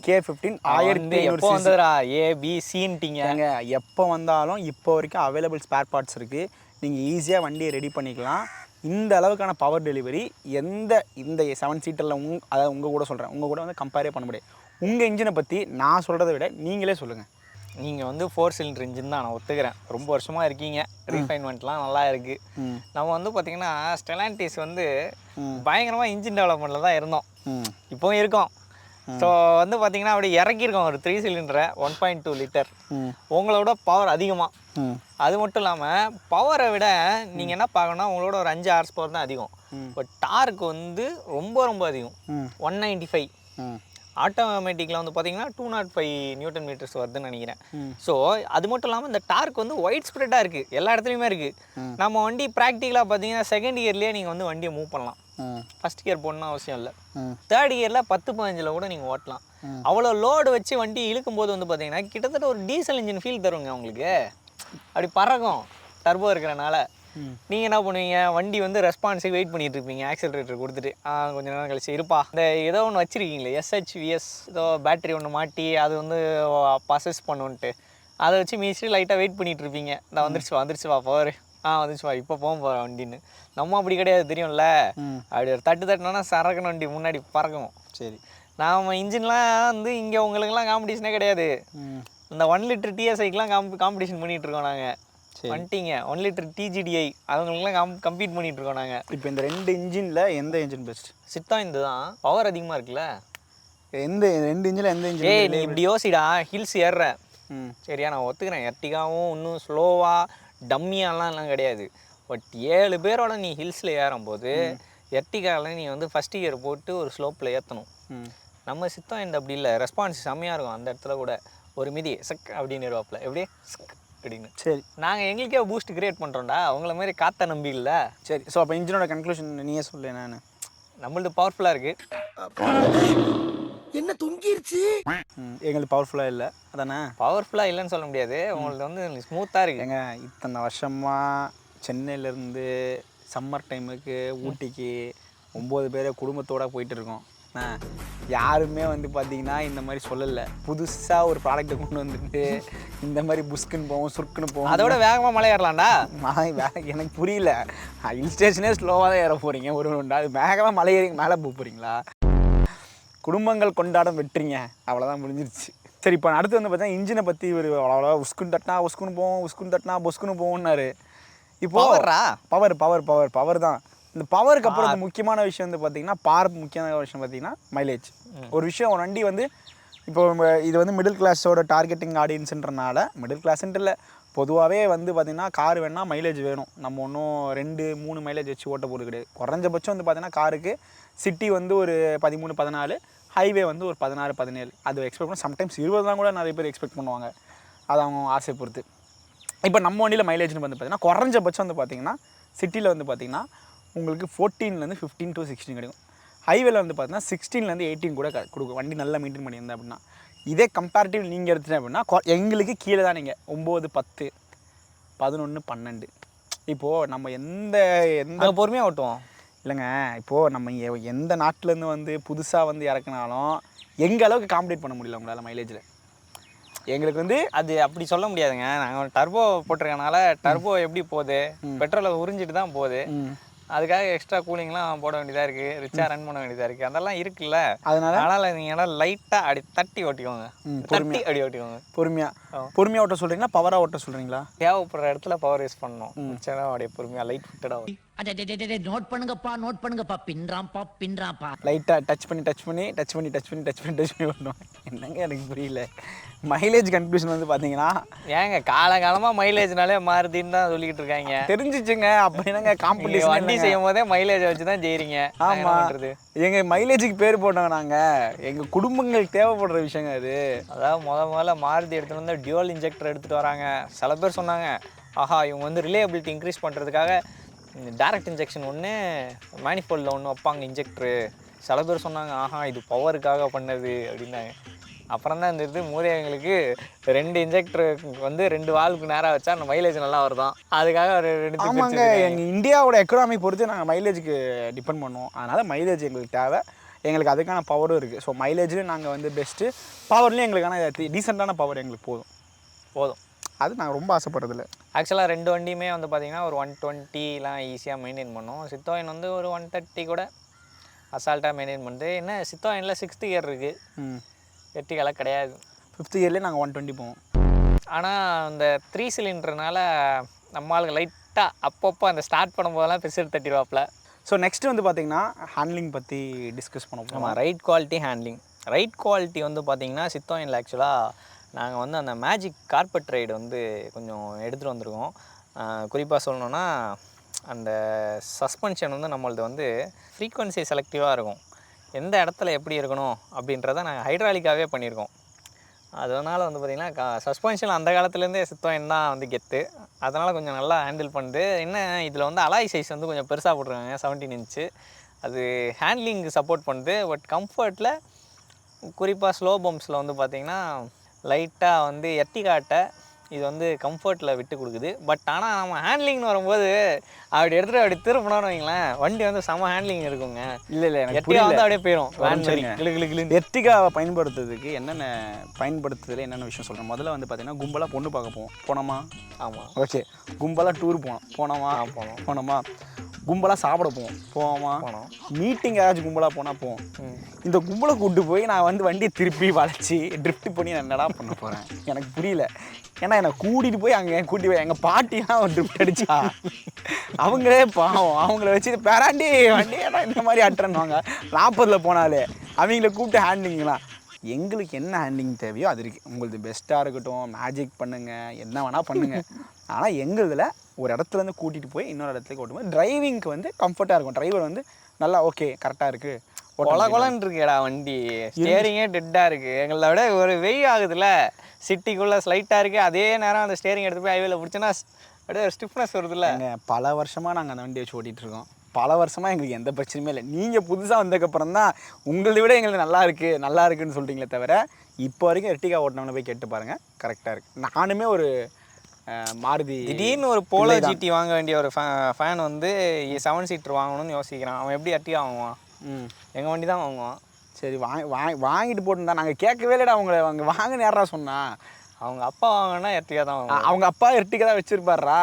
K15 1500 வந்ததுரா ABCன்ட்டிங்க. எப்போ வந்தாலும் இப்போ வரைக்கும் அவைலபிள் ஸ்பேர் பார்ட்ஸ் இருக்குது. நீங்கள் ஈஸியாக வண்டியை ரெடி பண்ணிக்கலாம். இந்த அளவுக்கான பவர் டெலிவரி இந்த 7 சீட்டரில் அதாவது உங்கள் கூட சொல்கிறேன், உங்கள் கூட வந்து கம்பேரே பண்ண முடியாது. உங்கள் இன்ஜினை பற்றி நான் சொல்கிறத விட நீங்களே சொல்லுங்கள். நீங்கள் வந்து 4 சிலிண்டர் இன்ஜின் தான், நான் ஒத்துக்கிறேன். ரொம்ப வருஷமாக இருக்கீங்க, ரீஃபைன்மெண்ட்லாம் நல்லா இருக்குது. நம்ம வந்து பார்த்திங்கன்னா ஸ்டெலாண்டிஸ் வந்து பயங்கரமாக இன்ஜின் டெவலப்மெண்ட்டில் தான் இருந்தோம், இப்போவும் இருக்கோம். ஸோ வந்து பார்த்திங்கன்னா அப்படி இறக்கியிருக்கோம் ஒரு 3 சிலிண்டரை 1.2 லிட்டர். உங்களோட பவர் அதிகமாக. அது மட்டும் இல்லாமல் பவரை விட நீங்கள் என்ன பார்க்கணும்னா உங்களோட ஒரு 5 ஹார்ஸ் தான் அதிகம். பட் டார்க் வந்து ரொம்ப ரொம்ப அதிகம், 195. ஆட்டோமேட்டிக்கில் வந்து பார்த்தீங்கன்னா 205 நியூட்டன் மீட்டர்ஸ் வருதுன்னு நினைக்கிறேன். ஸோ அது மட்டும் இல்லாமல் இந்த டார்க் வந்து ஒயிட் ஸ்ப்ரெட்டாக இருக்குது, எல்லா இடத்துலையுமே இருக்குது. நம்ம வண்டி ப்ராக்டிக்கலாக பார்த்தீங்கன்னா 2nd கியர்லேயே நீங்கள் வந்து வண்டியை மூவ் பண்ணலாம். 1st கியர் போடணும் அவசியம் இல்லை. 3rd கியரில் 10-15 கூட நீங்கள் ஓட்டலாம். அவ்வளோ லோடு வச்சு வண்டி இழுக்கும்போது வந்து பார்த்தீங்கன்னா கிட்டத்தட்ட ஒரு டீசல் இன்ஜின் ஃபீல் தருங்க உங்களுக்கு. அப்படி பறக்கும் டர்போ இருக்கிறனால. நீங்கள் என்ன பண்ணுவீங்க, வண்டி வந்து ரெஸ்பான்ஸுக்கு வெயிட் பண்ணிட்டு இருப்பீங்க, ஆக்சிலரேட்டர் கொடுத்துட்டு கொஞ்சம் நேரம் கழிச்சு இருப்பா இந்த ஏதோ ஒன்று வச்சுருக்கீங்களே SHVS ஏதோ பேட்டரி ஒன்று மாட்டி அது வந்து பசஸ் பண்ணுன்ட்டு அதை வச்சு மீசிட்டு லைட்டாக வெயிட் பண்ணிட்டு இருப்பீங்க. இந்த வந்துருச்சு வா பவர் வந்துருச்சு வா இப்போ போக வண்டின்னு. நம்ம அப்படி கிடையாது தெரியும்ல, அப்படி ஒரு தட்டுனா சரக்குன்னு வண்டி முன்னாடி பறக்கும். சரி, நாம் இன்ஜின்லாம் வந்து இங்கே உங்களுக்குலாம் காம்படிஷனே கிடையாது. இந்த 1 லிட்டர் TSIக்கெலாம் காம்படிஷன் பண்ணிகிட்டு இருக்கோம் நாங்கள். வந்துட்டீங்க 1 லிட்டர் TGDI அவங்களுக்குலாம் கம்பீட் பண்ணிகிட்டு இருக்கோம் நாங்கள். இப்போ இந்த 2 இன்ஜினில் எந்த இன்ஜின் பெஸ்ட்? சித்தா இந்த தான் பவர் அதிகமாக இருக்குல்ல. எந்த 2 இன்ஜினில் எந்த இன்ஜின்? நீ இப்படி யோசிடா, ஹில்ஸ் ஏறுற சரியா, நான் ஒத்துக்கிறேன் எர்டிகாவும் இன்னும் ஸ்லோவாக டம்மியாலாம் கிடையாது. பட் 7 பேரோட நீ ஹில்ஸில் ஏறும்போது எர்டிகாவில் நீ வந்து ஃபஸ்ட் கியர் போட்டு ஒரு ஸ்லோப்பில் ஏற்றணும். நம்ம சித்தம் இந்த அப்படி இல்லை, ரெஸ்பான்ஸ் செம்மையாக இருக்கும். அந்த இடத்துல கூட ஒரு மிதி சக் அப்படின்னு இருவாப்பில் எப்படி சக் அப்படின்னு. சரி, நாங்கள் எங்களுக்கே பூஸ்ட் கிரியேட் பண்ணுறோம்டா, அவங்கள மாதிரி காற்ற நம்பி இல்லை. சரி, ஸோ அப்போ இன்ஜினோட கன்க்ளூஷன் நீயே சொல்லு. நான் நம்மளது பவர்ஃபுல்லாக இருக்குது. என்ன தொங்கிருச்சு? எங்களுக்கு பவர்ஃபுல்லாக இல்லை அதானே? பவர்ஃபுல்லாக இல்லைன்னு சொல்ல முடியாது, உங்களுக்கு வந்து ஸ்மூத்தாக இருக்குது. ஏங்க இத்தனை வருஷமாக சென்னையிலேருந்து சம்மர் டைமுக்கு ஊட்டிக்கு 9 பேர் குடும்பத்தோடு போயிட்டு இருக்கோம். யாருமே வந்து பார்த்தீங்கன்னா இந்த மாதிரி சொல்லலை. புதுசாக ஒரு ப்ராடக்ட்டை கொண்டு வந்துட்டு இந்த மாதிரி புஸ்க்குன்னு போவோம் சுருக்குன்னு போவோம், அதோட வேகமாக மலை ஏறலாம்டா. எனக்கு புரியல, ஹில் ஸ்டேஷனே ஸ்லோவாக தான் ஏற போகிறீங்க, அது வேகமாக மலை ஏறி மேலே போக போகிறீங்களா? குடும்பங்கள் கொண்டாடம் வெட்டுறீங்க, அவ்வளோதான் முடிஞ்சிருச்சு. சரி, இப்போ அடுத்து வந்து பார்த்தீங்கன்னா இன்ஜினை பற்றி ஒரு அவ்வளோவா உஸ்குன்னு தட்டினா உஸ்குன்னு போவோம், உஸ்குன்னு தட்டினா பொஸ்குன்னு போவோம்னாரு. இப்போ பவர் தான். இந்த பவருக்கு அப்புறம் இந்த முக்கியமான விஷயம் வந்து பார்த்தீங்கன்னா முக்கியமான விஷயம் பார்த்தீங்கன்னா மைலேஜ். ஒரு விஷயம், ஒரு வண்டி வந்து இப்போ இது வந்து மிடில் கிளாஸோட டார்கெட்டிங் ஆடியன்ஸுன்றனால, மிடில் கிளாஸ்ன்ட்டு இல்லை, பொதுவாகவே வந்து பார்த்திங்கன்னா கார் வேணால் மைலேஜ் வேணும். நம்ம ஒன்றும் 2-3 மைலேஜ் வச்சு ஓட்ட போகிறது கிடையாது. குறைஞ்சபட்சம் வந்து பார்த்திங்கன்னா காருக்கு சிட்டி வந்து ஒரு 13-14, ஹைவே வந்து ஒரு 16-17 அது எக்ஸ்பெக்ட் பண்ண. சம்டைம்ஸ் 20 தான் கூட நிறைய பேர் எக்ஸ்பெக்ட் பண்ணுவாங்க, அது அவங்க ஆசை பொறுத்து. இப்போ நம்ம வண்டியில் மைலேஜ்னு வந்து பார்த்திங்கன்னா குறைஞ்சபட்சம் வந்து பார்த்திங்கன்னா சிட்டியில் வந்து பார்த்திங்கன்னா உங்களுக்கு 14 15 to 16 கிடைக்கும். ஹைவேல வந்து பார்த்தீங்கன்னா 16 18 கூட கொடுக்கும், வண்டி நல்லா மெயின்டைன் பண்ணியிருந்தேன் அப்படின்னா. இதே கம்பேரிட்டிவ் நீங்கள் எடுத்துட்டேன் அப்படின்னா எங்களுக்கு கீழே தான் நீங்கள் 9 10 11 12. இப்போது நம்ம எந்த பொறுமையாக ஓட்டுவோம் இல்லைங்க. இப்போது நம்ம எந்த நாட்டிலேருந்து வந்து புதுசாக வந்து இறக்குனாலும் எங்கள் அளவுக்கு காம்படேட் பண்ண முடியல உங்களால் மைலேஜில். எங்களுக்கு வந்து அது அப்படி சொல்ல முடியாதுங்க. நாங்கள் டர்போ போட்டிருக்கனால டர்போ எப்படி போகுது, பெட்ரோலை உறிஞ்சிட்டு தான் போகுது. அதுக்காக எக்ஸ்ட்ரா கூலிங்லாம் போட வேண்டியதாக இருக்குது, ரிச்சாக ரன் பண்ண வேண்டியதாக இருக்குது, அதெல்லாம் இருக்குல்ல. அதனால் நீங்கள் லைட்டாக அப்படி தட்டி ஓட்டிக்கோங்க, தட்டி அப்படி ஓட்டிக்கோங்க. பொறுமையாக ஓட்ட சொல்கிறீங்களா, பவராக ஓட்ட சொல்கிறீங்களா? தேவைப்படுற இடத்துல பவர் யூஸ் பண்ணணும். மிச்சம் அப்படியே பொறுமையாக லைட் ஃபுட்டடாக நோட் பண்ணுங்கப்பா பின்றாம்பா லைட்டாக டச் பண்ணி ஓட்டணும். என்னங்க எனக்கு புரியல. மைலேஜ் கன்க்ளூஷன் வந்து பார்த்தீங்கன்னா ஏங்க காலகாலமாக மைலேஜ்னாலே மாறுதின்னு தான் சொல்லிக்கிட்டு இருக்காங்க. தெரிஞ்சிச்சுங்க. அப்படின்னாங்க காம்படிஷன் வண்டி செய்யும் போதே மைலேஜை வச்சு தான் செய்கிறீங்க. ஆமாம், எங்கள் மைலேஜுக்கு பேர் போட்டோங்க நாங்கள். எங்கள் குடும்பங்களுக்கு தேவைப்படுற விஷயங்க அது. அதாவது முதல்ல மாருதி எடுத்துகிட்டு வந்து டியூவல் இன்ஜெக்டர் எடுத்துகிட்டு வராங்க. சில பேர் சொன்னாங்க, ஆஹா இவங்க வந்து ரிலேபிலிட்டி இன்க்ரீஸ் பண்ணுறதுக்காக டைரக்ட் இன்ஜெக்ஷன் ஒன்று மேனிஃபோல்டில் ஒன்று வைப்பாங்க இன்ஜெக்டரு. சில பேர் சொன்னாங்க, ஆஹா இது பவருக்காக பண்ணது அப்படின்னாங்க. அப்புறம் தான் இந்த மூலிகைங்களுக்கு 2 இன்ஜெக்டர் வந்து 2 வால்வுக்கு நேராக வச்சா அந்த மைலேஜ் நல்லா வருதான், அதுக்காக ஒரு 2. ஆமாங்க, எங்கள் இந்தியாவோட எக்கனாமி பொறுத்து நாங்கள் மைலேஜுக்கு டிபெண்ட் பண்ணுவோம். அதனால் மைலேஜ் எங்களுக்கு தேவை, எங்களுக்கு அதுக்கான பவரும் இருக்குது. ஸோ மைலேஜ்லேயும் நாங்கள் வந்து பெஸ்ட்டு, பவர்லேயும் எங்களுக்கான டீசெண்டான பவர் எங்களுக்கு போதும். அது நாங்கள் ரொம்ப ஆசைப்படுறதில்ல. ஆக்சுவலாக 2 வண்டியுமே வந்து பார்த்திங்கன்னா ஒரு 120லாம் ஈஸியாக மெயின்டைன் பண்ணும். சித்தோயின் வந்து ஒரு 130 கூட அசால்ட்டாக மெயின்டைன் பண்ணுது. என்ன சித்தோயினில் 6th கியர் இருக்குது, எர்டிகாலாம் கிடையாது. 5th கியர்லேயே நாங்கள் 120 போவோம். ஆனால் இந்த 3 சிலிண்டர்னால நம்மளுக்கு லைட்டாக அப்பப்போ அந்த ஸ்டார்ட் பண்ணும்போதெல்லாம் பெருசு தட்டிடுவாப்பில். ஸோ நெக்ஸ்ட்டு வந்து பார்த்திங்கன்னா ஹேண்ட்லிங் பற்றி டிஸ்கஸ் பண்ண போகிறோம். Right quality handling. Right quality வந்து பார்த்திங்கன்னா சித்தோயினில் ஆக்சுவலாக நாங்கள் வந்து அந்த மேஜிக் கார்பெட் ரைடு வந்து கொஞ்சம் எடுத்துகிட்டு வந்திருக்கோம். குறிப்பாக சொல்லணுன்னா அந்த சஸ்பென்ஷன் வந்து நம்மளது வந்து ஃப்ரீக்வன்சி செலக்டிவாக இருக்கும். எந்த இடத்துல எப்படி இருக்கணும் அப்படின்றத நாங்கள் ஹைட்ராலிக்காகவே பண்ணியிருக்கோம். அதனால் வந்து பார்த்திங்கன்னா சஸ்பென்ஷன் அந்த காலத்துலேருந்தே சித்தோயின் தான் வந்து கெத்து. அதனால் கொஞ்சம் நல்லா ஹேண்டில் பண்ணுது. என்ன இதில் வந்து அலாய் சைஸ் வந்து கொஞ்சம் பெருசாக போட்டிருக்காங்க, 17 இன்ச்சு. அது ஹேண்ட்லிங்கு சப்போர்ட் பண்ணுது. பட் கம்ஃபர்ட்டில் குறிப்பாக ஸ்லோ பம்ப்ஸில் வந்து பார்த்திங்கன்னா லைட்டாக வந்து எர்டிகாட்டை இது வந்து கம்ஃபர்ட்டில் விட்டு கொடுக்குது. பட் ஆனால் நம்ம ஹேண்ட்லிங்னு வரும்போது அப்படி எடுத்துகிட்டு அப்படி திருப்பினோன்னு வைங்களேன், வண்டி வந்து செம ஹேண்ட்லிங் இருக்குங்க. இல்லை எனக்கு எர்டிகா வந்து அப்படியே போயிடும். எர்டிகாவை பயன்படுத்துறதுக்கு பயன்படுத்துறதுல என்னென்ன விஷயம் சொல்கிறேன். முதல்ல வந்து பார்த்தீங்கன்னா கும்பலாக பொண்ணு பார்க்க போனோமா. ஆமாம். ஓகே. கும்பலாக டூர் போனோமா. கும்பலாக சாப்பிட போவோமா. மீட்டிங் ஏதாச்சும் கும்பலாக போனால் போவோம். இந்த கும்பலை கூப்பிட்டு போய் நான் வந்து வண்டியை திருப்பி வளைச்சி ட்ரிஃப்ட் பண்ணி நான் என்னடா பண்ண போகிறேன் எனக்கு புரியல. ஏன்னா என்னை கூட்டிகிட்டு போய் எங்கள் பாட்டிலாம் ஒரு ட்ரிஃப்ட் அடித்தா அவங்களே பாவம், அவங்கள வச்சு பேராண்டி வண்டி ஏன்னா இந்த மாதிரி அட்டுறன்னுவாங்க 40 போனாலே. அவங்கள கூப்பிட்டு ஹேண்ட்லிங்லாம் எங்களுக்கு என்ன ஹேண்ட்லிங் தேவையோ அது இருக்குது. உங்களுக்கு பெஸ்ட்டாக இருக்கட்டும், மேஜிக் பண்ணுங்கள், என்ன வேணால் பண்ணுங்கள். ஆனால் எங்களில் ஒரு இடத்துலேருந்து கூட்டிகிட்டு போய் இன்னொரு இடத்துக்கு கூட்டிட்டு போய் டிரைவிங்க்கு வந்து கம்ஃபர்ட்டாக இருக்கும். டிரைவர் வந்து நல்லா ஓகே கரெக்டாக இருக்குது. கொலன்னு இருக்கேடா வண்டி, ஸ்டேரிங்கே டெட்டாக இருக்குது. எங்களை விட ஒரு வெய் ஆகுதுல்ல, சிட்டிக்குள்ளே ஸ்லைட்டாக இருக்குது. அதே நேரம் அந்த ஸ்டேரிங் எடுத்து போய் ஹைவேல பிடிச்சோன்னா அப்படியே ஸ்டிஃப்னஸ் வருதுல்ல. பல வருஷமாக நாங்கள் அந்த வண்டியை வச்சு ஓட்டிகிட்ருக்கோம். பல வருஷமாக எங்களுக்கு எந்த பிரச்சனையுமே இல்லை. நீங்கள் புதுசாக வந்ததுக்கப்புறம் தான் உங்களை விட எங்களுக்கு நல்லா இருக்குன்னு சொல்கிறீங்களே தவிர இப்போ வரைக்கும் எர்டிகா ஓட்டினவனை போய் கேட்டு பாருங்கள், கரெக்டாக இருக்குது. நானுமே ஒரு மாருதி திடீர்னு ஒரு போலோ ஜிடி வாங்க வேண்டிய ஒரு ஃபேன் வந்து 7 சீட்டர் வாங்கணும்னு யோசிக்கிறான். அவன் எப்படி எர்டிகா வாங்குவான்? எங்கள் வண்டி தான் வாங்குவான். சரி வாங்கிட்டு போட்டுருந்தா நாங்கள் கேட்கவே இல்லைடா. அவங்க வாங்க நேரா சொன்னா அவங்க அப்பா வாங்கினா எர்டிகா தான் வாங்குவான். அவங்க அப்பா எர்டிகா தான் வச்சுருப்பாரா.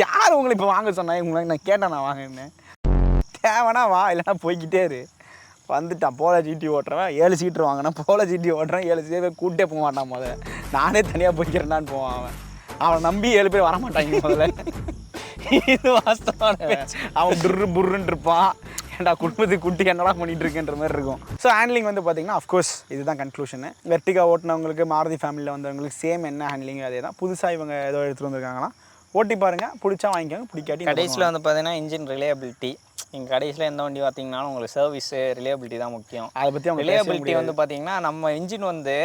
யார் உங்களை இப்போ வாங்க சொன்னா? உங்களுக்கு நான் கேட்டேன், நான் வாங்கினேன். தேவைன்னா வா, இல்லைன்னா போய்கிட்டே இரு. வந்துட்டான் போலோ ஜிடி ஓட்டுறவன் 7 சீட்டர் வாங்கினா போலோ ஜிடி ஓட்டுறேன் 7 சீட்டர் கூட்டே போக மாட்டான். முதல்ல நானே தனியாக போய்க்கிறேன்னான்னு போவான். அவன் நம்பி 7 பேர் வரமாட்டாங்க முதல்ல. இது வாஸ்தவான. அவன் புர்ருன்னு இருப்பான். ஏன்டா குடும்பத்துக்கு குட்டி என்னடா பண்ணிகிட்டு இருக்குன்ற மாதிரி இருக்கும். ஸோ ஹேண்ட்லிங் வந்து பார்த்தீங்கன்னா அஃப்கோர்ஸ் இதுதான் கன்க்ளூஷனு. எர்டிகா ஓட்டினவங்களுக்கு, மாருதி ஃபேமிலியில் வந்தவங்களுக்கு சேம் என்ன ஹேண்ட்லிங் அதே தான். புதுசாக இவங்க ஏதோ எடுத்துகிட்டு வந்திருக்காங்கன்னா ஓட்டி பாருங்கள், பிடிச்சா வாங்கிக்கோங்க, பிடிக்காட்டி கடைசியில் வந்து பார்த்தீங்கன்னா இன்ஜின் ரிலையபிலிட்டி. நீங்கள் கடைசியில் எந்த வண்டி பார்த்தீங்கன்னாலும் உங்களுக்கு சர்வீஸு ரிலையபிலிட்டி தான் முக்கியம். அதை பற்றி அவங்க ரிலையபிலிட்டி வந்து பார்த்தீங்கன்னா நம்ம இன்ஜின் வந்து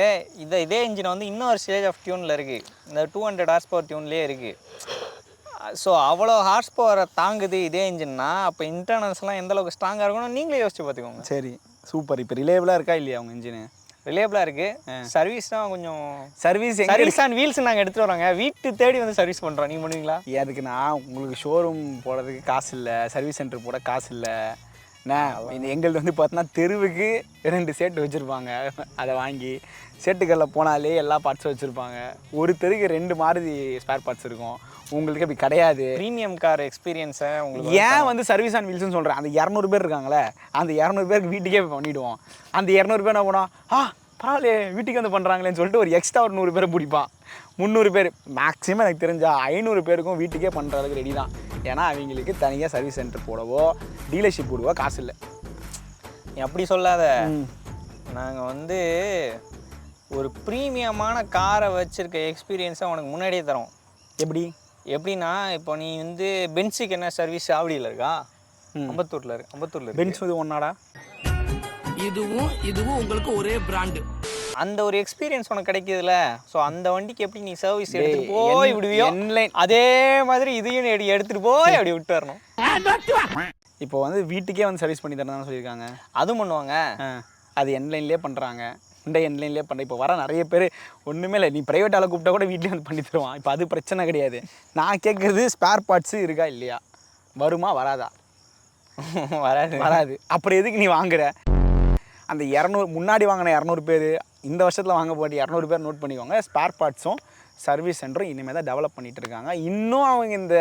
இதே இன்ஜின் வந்து இன்னொரு ஸ்டேஜ் ஆஃப் டியூனில் இருக்குது. இந்த 200 ஹார்ஸ் பவர் டியூன்லேயே இருக்குது. ஸோ அவ்வளோ ஹார்ஸ் பவரை தாங்குது இதே இன்ஜின்னா, அப்போ இன்டர்னல்ஸ்லாம் எந்தளவுக்கு ஸ்ட்ராங்காக இருக்கணும் நீங்களே யோசிச்சு பார்த்துக்கோங்க. சரி சூப்பர். இப்போ ரிலேபிளாக இருக்கா இல்லையா அவங்க இன்ஜினு? ரிலேபிளாக இருக்குது. சர்வீஸ் தான் கொஞ்சம் சர்வீஸ் அண்ட் வீல்ஸ் நாங்கள் எடுத்துகிட்டு வரோங்க. வீட்டு தேடி வந்து சர்வீஸ் பண்ணுறோம். நீங்கள் பண்ணுவீங்களா? அதுக்குண்ணா உங்களுக்கு ஷோரூம் போடுறதுக்கு காசு இல்லை, சர்வீஸ் சென்டர் போட காசு இல்லை. எங்களுக்கு வந்து பார்த்தோன்னா தெருவுக்கு 2 செட்டு வச்சுருப்பாங்க. அதை வாங்கி செட்டுகளில் போனாலே எல்லா பார்ட்ஸும் வச்சுருப்பாங்க. ஒரு தெருக்கு 2 மாருதி ஸ்பேர் பார்ட்ஸ் இருக்கும். உங்களுக்கு அப்படி கிடையாது. ப்ரீமியம் கார் எக்ஸ்பீரியன்ஸை உங்களுக்கு ஏன் வந்து சர்வீஸ் அண்ட் வீல்ஸ்னு சொல்கிறேன். அந்த 200 பேர் இருக்காங்களே, அந்த 200 பேருக்கு வீட்டுக்கே பண்ணிவிடுவோம். அந்த 200 பேர் என்ன பண்ணுவோம், பரவாயில்லையே வீட்டுக்கு வந்து பண்ணுறாங்களேன்னு சொல்லிட்டு ஒரு எக்ஸ்ட்ரா ஒரு 100 பேரை பிடிப்பான். 300 பேர் மேக்ஸிமம் எனக்கு தெரிஞ்சா 500 பேருக்கும் வீட்டுக்கே பண்ணுறதுக்கு ரெடி தான். ஏன்னா அவங்களுக்கு தனியாக சர்வீஸ் சென்டர் போடவோ டீலர்ஷிப் போடவோ காசு இல்லை. நீ அப்படி சொல்லாத. நாங்கள் வந்து ஒரு ப்ரீமியமான காரை வச்சுருக்க எக்ஸ்பீரியன்ஸை உனக்கு முன்னாடியே தரோம். எப்படின்னா இப்போ நீ வந்து பென்ஸுக்கு என்ன சர்வீஸ் ஆவடியில் இருக்கா? அம்பத்தூரில் இருக்கு. பென்ஸ் வந்து ஒன்னாடா? இதுவும் உங்களுக்கு ஒரே பிராண்டு. அந்த ஒரு எக்ஸ்பீரியன்ஸ் உனக்கு கிடைக்குதுல்ல. ஸோ அந்த வண்டிக்கு எப்படி நீ சர்வீஸ் எடுத்துகிட்டு போய் விடுவியோ அதே மாதிரி இதையும் எடுத்துகிட்டு போய் அப்படி விட்டு வரணும். இப்போ வந்து வீட்டுக்கே வந்து சர்வீஸ் பண்ணி தரதான் சொல்லியிருக்காங்க. அதுவும் பண்ணுவாங்க. அது என்லைன்லேயே பண்ணுறாங்க. என்லைன்லேயே பண்ணுற இப்போ வர நிறைய பேர் ஒன்றுமே இல்லை. நீ ப்ரைவேட் ஆளை கூப்பிட்டா கூட வீட்லேயே வந்து பண்ணி தருவான். இப்போ அது பிரச்சனை கிடையாது. நான் கேட்குறது ஸ்பேர் பார்ட்ஸு இருக்கா இல்லையா, வருமா வராதா? வராது. அப்புறம் எதுக்கு நீ வாங்குற? அந்த 200 முன்னாடி வாங்கின 200 பேர் இந்த வருஷத்தில் வாங்க போட்டு 200 பேர் நோட் பண்ணிக்கோங்க. ஸ்பேர் பார்ட்ஸும் சர்வீஸ் சென்டரும் இனிமேல் தான் டெவலப் பண்ணிகிட்டு இருக்காங்க. இன்னும் அவங்க இந்த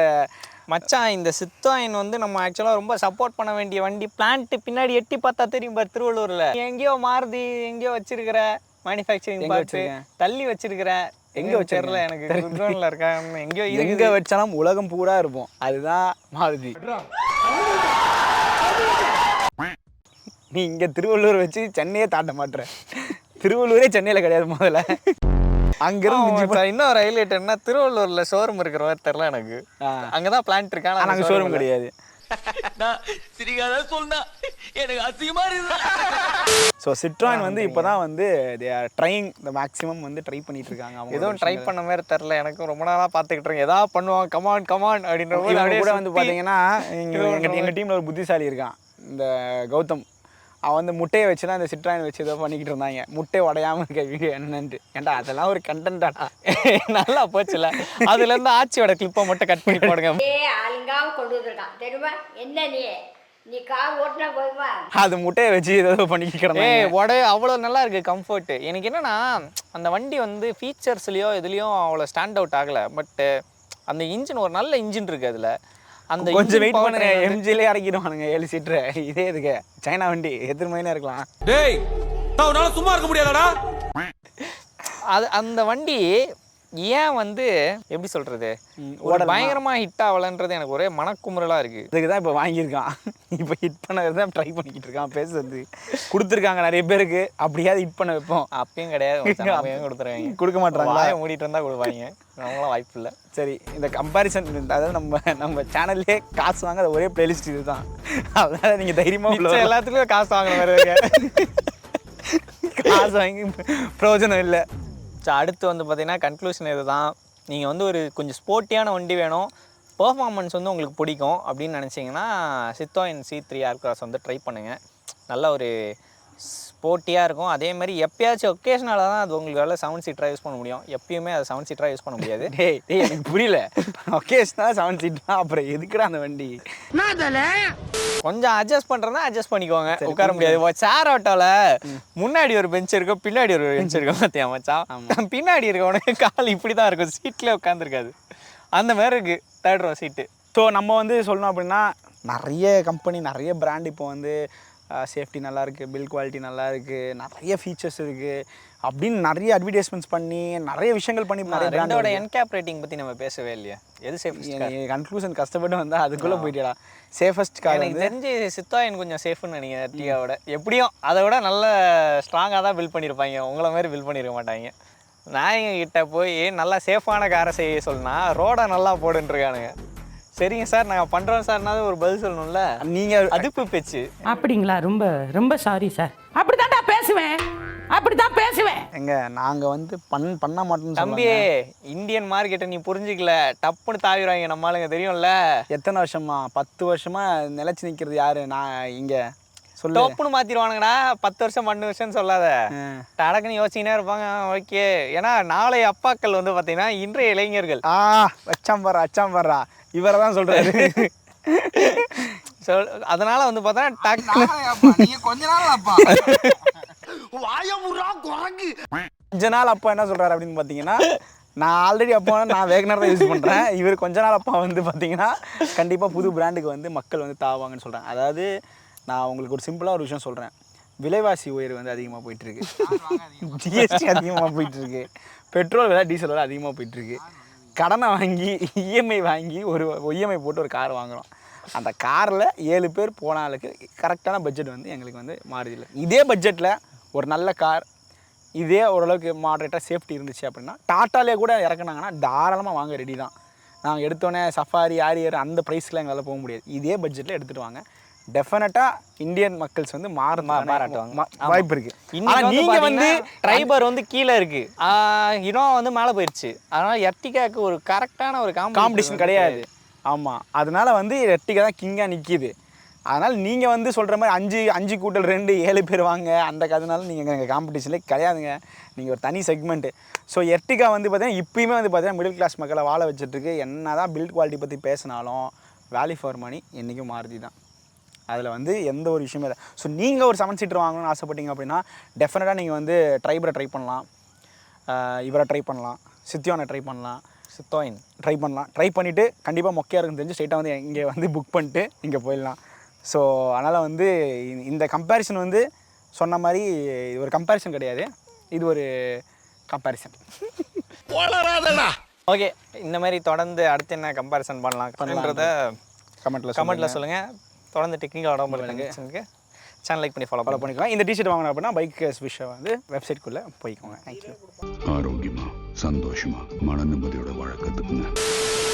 இந்த சித்தாயின் வந்து நம்ம ஆக்சுவலாக ரொம்ப சப்போர்ட் பண்ண வேண்டிய வண்டி. பிளான்ட்டு பின்னாடி எட்டி பார்த்தா தெரியும் பார், திருவள்ளூரில் எங்கேயோ மாருதி எங்கேயோ வச்சிருக்கிற மேனுஃபேக்சரிங் பார்த்து தள்ளி வச்சிருக்கிற எங்கே வச்சிடல எனக்கு குட்ரோனில் இருக்காங்க. எங்கே வச்சாலும் உலகம் பூரா இருப்போம். அதுதான் மாருதி. நீ இங்கே திருவள்ளூர் வச்சு சென்னையே தாண்ட மாட்டுற. திருவள்ளூரே சென்னையில் கிடையாது முதல்ல. அங்கிருந்து இன்னொரு ஹைலைட் என்ன, திருவள்ளூர்ல ஷோரூம் இருக்கிற மாதிரி தெரியல எனக்கு. அங்கதான் பிளான்ட் இருக்காங்க, நாங்க ஷோரூம் கிடையாது. ஸோ சிட்ரான் வந்து இப்போதான் வந்து ட்ரைங் த மேக்ஸிமம் வந்து ட்ரை பண்ணிட்டு இருக்காங்க. அவங்க எதுவும் ட்ரை பண்ண மாதிரி தெரில எனக்கு. ரொம்ப நாளாக பார்த்துக்கிட்டு இருக்கேன் எதாவது பண்ணுவாங்க கமான் அப்படின்ற போது கூட வந்து பார்த்தீங்கன்னா எங்கள் டீமில் ஒரு புத்திசாலி இருக்கான், இந்த கௌதம். அவன் வந்து முட்டையை வச்சுலாம் அந்த சிட்ராயின் வச்சு ஏதோ பண்ணிக்கிட்டு இருந்தாங்க. முட்டை உடையாமல் இருக்க வீடியோ என்னன்ட்டு. ஏன்டா அதெல்லாம் ஒரு கண்டென்ட்டாடா. நல்லா போச்சுல. அதுலேருந்து ஆச்சியோட கிளிப்பை மட்டும் கட் பண்ணி போடுங்க. அழுங்காம கொண்டு வந்திருக்கான் தெரியுமா? என்ன நீ கார் ஓட்டினா போதுமா? அது முட்டையை வச்சு ஏதோ பண்ணிக்கிட்டு அவ்வளோ நல்லா இருக்குது கம்ஃபர்ட். எனக்கு என்னென்னா அந்த வண்டி வந்து ஃபீச்சர்ஸ்லேயோ இதுலேயும் அவ்வளோ ஸ்டாண்ட் அவுட் ஆகலை. பட்டு அந்த இன்ஜின் ஒரு நல்ல இன்ஜின் இருக்குது. அதில் அந்த கொஞ்சம் வெயிட் பண்ணுங்க, எம்ஜிலே இறக்கிடுவானுங்க 7 சீட்டர். இதே இதுக்கு சைனா வண்டி எத்தனை மணினா இருக்கலாம். டேய் நான் சும்மா இருக்க முடியாதடா. அது அந்த வண்டி ஏன் வந்து எப்படி சொல்கிறது ஒரு பயங்கரமாக ஹிட் ஆகலைன்றது எனக்கு ஒரே மனக்குமுறலாக இருக்குது. இதுக்கு தான் இப்போ வாங்கியிருக்கான். இப்போ ஹிட் பண்ணது தான் ட்ரை பண்ணிக்கிட்டு இருக்கான். பேசுறது கொடுத்துருக்காங்க நிறைய பேருக்கு. அப்படியாவது ஹிட் பண்ண வைப்போம். அப்பயும் கிடையாது, கொடுத்துருவாங்க. கொடுக்க மாட்டாங்க, மூடிட்டு இருந்தால் கொடுப்பாங்க. அவங்களாம் வாய்ப்பு இல்லை. சரி, இந்த கம்பேரிசன் அதாவது நம்ம சேனல்லே காசு வாங்க அது ஒரே பிளேலிஸ்ட் இது தான். அதனால் நீங்கள் தைரியமாக எல்லாத்துலேயும் காசு வாங்கின மாதிரி காசு வாங்கி பிரயோஜனம் இல்லை. ஸோ அடுத்து வந்து பார்த்திங்கன்னா கன்க்ளூஷன் இது தான். நீங்கள் வந்து ஒரு கொஞ்சம் ஸ்போர்ட்டியான வண்டி வேணும், பெர்ஃபார்மன்ஸ் வந்து உங்களுக்கு பிடிக்கும் அப்படின்னு நினச்சிங்கன்னா சித்தோயின் C3 ஏர்க்ராஸ் வந்து ட்ரை பண்ணுங்கள். நல்ல ஒரு ஸ்போர்ட்டியாக இருக்கும். அதே மாதிரி எப்பயாச்சும் ஒகேஷனால தான் அது உங்களால் 7 சீட்டராக யூஸ் பண்ண முடியும். எப்பயுமே அதை 7 சீட்டராக யூஸ் பண்ண முடியாது. டேய் எனக்கு புரியல. ஒகேஷனாக 7 சீட்டா அப்புறம் எதுக்குடா அந்த வண்டி? கொஞ்சம் அட்ஜஸ்ட் பண்ணுறதா அட்ஜஸ்ட் பண்ணிக்கோங்க. உட்கார முடியாது. சேர் ஆட்டோவில் முன்னாடி ஒரு பெஞ்ச் இருக்கும், பின்னாடி ஒரு பெஞ்ச் இருக்கும். பார்த்தியா மச்சான்? பின்னாடி இருக்கவனுக்கு கால் இப்படி தான் இருக்கும், சீட்டில் உட்காந்துருக்காது. அந்த மாதிரி இருக்குது தேர்ட் ரோ சீட்டு. ஸோ நம்ம வந்து சொல்லணும் அப்படின்னா நிறைய கம்பெனி நிறைய பிராண்ட் இப்போ வந்து சேஃப்டி நல்லாயிருக்கு, பில் குவாலிட்டி நல்லாயிருக்கு, நிறைய ஃபீச்சர்ஸ் இருக்குது அப்படின்னு நிறைய அட்வர்டைஸ்மெண்ட்ஸ் பண்ணி நிறைய விஷயங்கள் பண்ணி ரெண்டோட என்கேப் ரேட்டிங் பற்றி நம்ம பேசவே இல்லையா? எது சேஃபஸ்ட்? கன்க்ளூஷன் கஷ்டப்பட்டு வந்தால் அதுக்குள்ளே போயிட்டா. சேஃபஸ்ட் கார் எனக்கு தெரிஞ்சு சித்தோயின் கொஞ்சம் சேஃப்னு நினைக்கிறேன் டியாவோட. எப்படியும் அதை விட நல்ல ஸ்ட்ராங்காக தான் பில்ட் பண்ணியிருப்பாங்க. உங்களை மாதிரி பில்ட் பண்ணியிருக்க மாட்டாங்க. நாயங்கிட்ட போய் நல்லா சேஃபான காரை செய்ய சொன்னா ரோடை நல்லா போடுன்றிருக்கானுங்க. சரிங்க சார் நாங்கள் பண்ணுறோம் சார்னாவது ஒரு பதில் சொல்லணும்ல. நீங்கள் அதுப்பு பேச்சு. அப்படிங்களா? ரொம்ப ரொம்ப சாரி சார். அப்படிதான் பேசுவேன். எங்க நாங்கள் வந்து பண்ண மாட்டோம்னு தம்பியே, இந்தியன் மார்க்கெட்டை நீ புரிஞ்சிக்கல, டப்புன்னு தாவிடுவாங்க நம்ம ஆளுங்க, தெரியும்ல. எத்தனை வருஷமா? 10 வருஷமா நிலைச்சு நிற்கிறது யாரு? நான் இங்கே சொல்லு. டப்புன்னு மாற்றிடுவானுங்கடா. 10 வருஷம் 12 வருஷம்னு சொல்லாத. டடக்குன்னு யோசிச்சுனே இருப்பாங்க. ஓகே, ஏன்னா நாளைய அப்பாக்கள் வந்து பார்த்தீங்கன்னா இன்றைய இளைஞர்கள். அச்சாம்பர்றா இவரை தான் சொல்கிறாரு. அதனால வந்து பார்த்தா கொஞ்ச நாள் அப்பா என்ன சொல்கிறாரு அப்படின்னு பார்த்தீங்கன்னா, நான் ஆல்ரெடி அப்பா நான் வேகனர் தான் யூஸ் பண்ணுறேன். இவர் கொஞ்ச நாள் அப்பா வந்து பார்த்தீங்கன்னா கண்டிப்பாக புது பிராண்டுக்கு வந்து மக்கள் வந்து தாவாங்கன்னு சொல்கிறேன். அதாவது நான் உங்களுக்கு ஒரு சிம்பிளாக ஒரு விஷயம் சொல்கிறேன். விலைவாசி உயர்வு வந்து அதிகமாக போயிட்டுருக்கு, ஜிஎஸ்டி அதிகமாக போயிட்டுருக்கு, பெட்ரோல் விலை டீசல் விலை அதிகமாக போயிட்டுருக்கு. கடனை வாங்கி இஎம்ஐ வாங்கி ஒரு இஎம்ஐ போட்டு ஒரு கார் வாங்குகிறோம். அந்த காரில் 7 பேர் போனாலுக்கு கரெக்டான பட்ஜெட் வந்து எங்களுக்கு வந்து மாறுதில்லை. இதே பட்ஜெட்டில் ஒரு நல்ல கார் இதே ஓரளவுக்கு மாடரேட்டாக சேஃப்டி இருந்துச்சு அப்படின்னா டாட்டாலே கூட இறக்குனாங்கன்னா தாராளமாக வாங்க ரெடி தான். நாங்கள் எடுத்தோன்னே சஃபாரி ஆரியர் அந்த ப்ரைஸ்க்குலாம் எங்களால் போக முடியாது. இதே பட்ஜெட்டில் எடுத்துகிட்டு வாங்க. டெஃபினட்டாக இந்தியன் மக்கள்ஸ் வந்து மாறாட்டுவாங்க, வாய்ப்பு இருக்குது. நீங்கள் வந்து ட்ரைபர் வந்து கீழே இருக்குது, இனோவா வந்து மேலே போயிடுச்சு. அதனால் எர்டிகாவுக்கு ஒரு கரெக்டான ஒரு காம்படிஷன் கிடையாது. ஆமாம், அதனால வந்து எர்டிகா தான் கிங்காக நிற்கிது. அதனால் நீங்கள் வந்து சொல்கிற மாதிரி 5 கூட்டல் 2 7 பேர் வாங்க அந்த கதைனால நீங்கள் எங்கள் காம்படிஷன்லேயே கிடையாதுங்க. நீங்கள் ஒரு தனி செக்மெண்ட்டு. ஸோ எர்டிகா வந்து பார்த்தீங்கன்னா இப்போயுமே வந்து பார்த்தீங்கன்னா மிடில் கிளாஸ் மக்களை வாழ வச்சுட்ருக்கு. என்ன தான் பில்ட் குவாலிட்டி பற்றி பேசினாலும் வேல்யூ ஃபார் மணி என்றைக்கும் மாறுதி தான். அதில் வந்து எந்த ஒரு விஷயமே இல்லை. ஸோ நீங்கள் ஒரு 7 சீட்டர் வாங்கணும்னு ஆசைப்பட்டீங்க அப்படின்னா டெஃபினட்டாக நீங்கள் வந்து ட்ரைபரை ட்ரை பண்ணலாம், இவரை ட்ரை பண்ணலாம், சித்தியோனை ட்ரை பண்ணலாம், சித்தோயின் ட்ரை பண்ணலாம். ட்ரை பண்ணிவிட்டு கண்டிப்பாக மொக்கையாக இருக்குன்னு தெரிஞ்சு ஸ்ட்ரைட்டாக வந்து இங்கே வந்து புக் பண்ணிட்டு இங்கே போயிடலாம். ஸோ அதனால் வந்து இந்த கம்பேரிசன் வந்து சொன்ன மாதிரி இது ஒரு கம்பேரிசன் கிடையாது, இது ஒரு கம்பேரிசன். ஓகே, இந்த மாதிரி தொடர்ந்து அடுத்து என்ன கம்பேரிசன் பண்ணலாம்ன்றத கமெண்ட்டில் சொல்லுங்கள். தொடர்ந்து டெக்னிக்கல் உடம்பு சேனல் லைக் பண்ணி ஃபாலோ பண்ணிக்கலாம். இந்த டிஷர்ட் வாங்கினா அப்படின்னா பைக் ஸ்விஷ்ஷை வந்து வெப்சைட்குள்ளே போய்க்கோங்க. தேங்க்யூ. ஆரோக்கியமாக சந்தோஷமாக மன நிம்மதியோட வழக்கத்துக்குங்க.